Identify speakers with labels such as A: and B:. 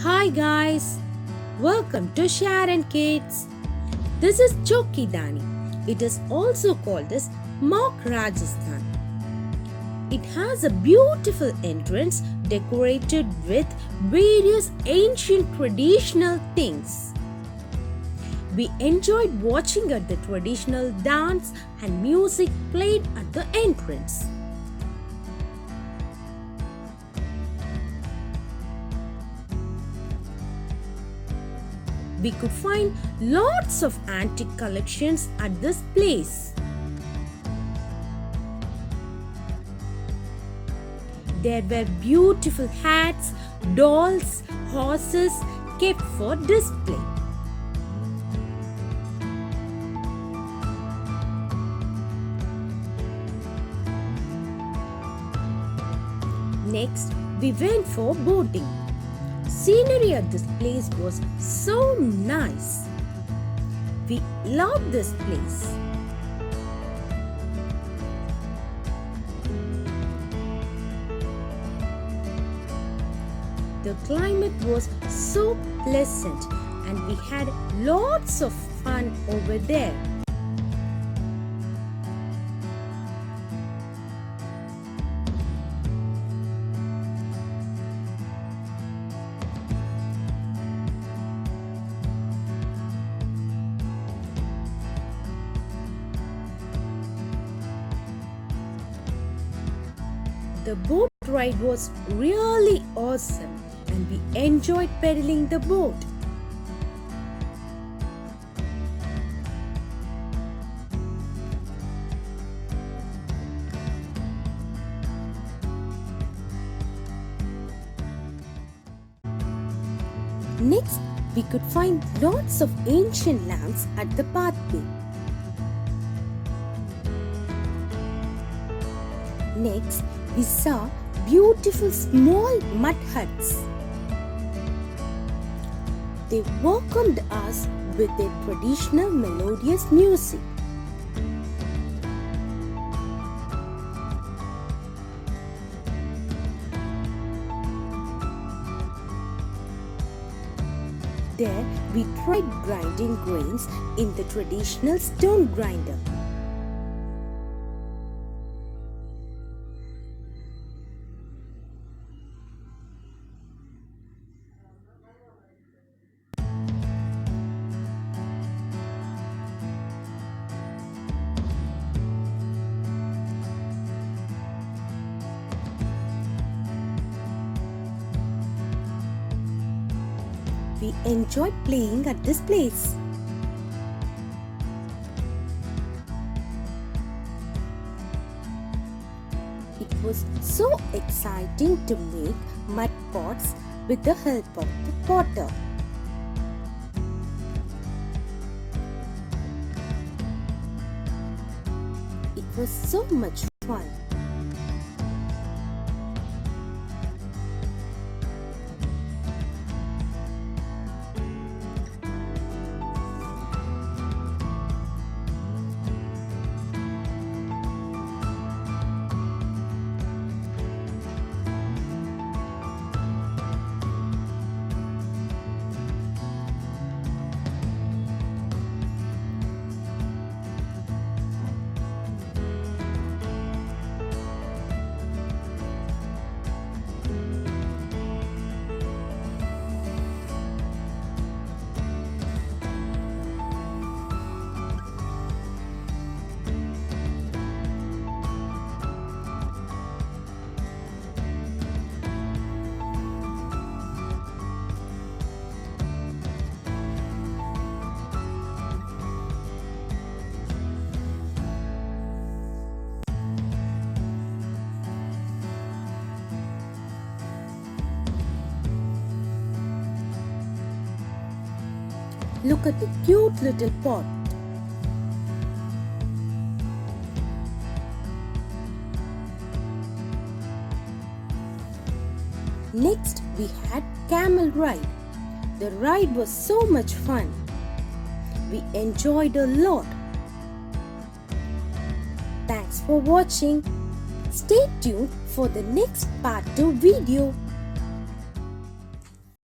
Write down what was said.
A: Hi guys, welcome to Sharon Kids. This is Chokhi Dhani. It is also called as Mock Rajasthan. It has a beautiful entrance decorated with various ancient traditional things. We enjoyed watching at the traditional dance and music played at the entrance. We could find lots of antique collections at this place. There were beautiful hats, dolls, horses kept for display. Next, we went for boating. Scenery at this place was so nice. We loved this place. The climate was so pleasant and we had lots of fun over there. The boat ride was really awesome and we enjoyed pedaling the boat. Next, we could find lots of ancient lamps at the pathway. Next, we saw beautiful small mud huts. They welcomed us with their traditional melodious music. There, we tried grinding grains in the traditional stone grinder. We enjoyed playing at this place. It was so exciting to make mud pots with the help of the potter. It was so much fun. Look at the cute little pot. Next, we had camel ride. The ride was so much fun. We enjoyed a lot. Thanks for watching. Stay tuned for the next part 2 video.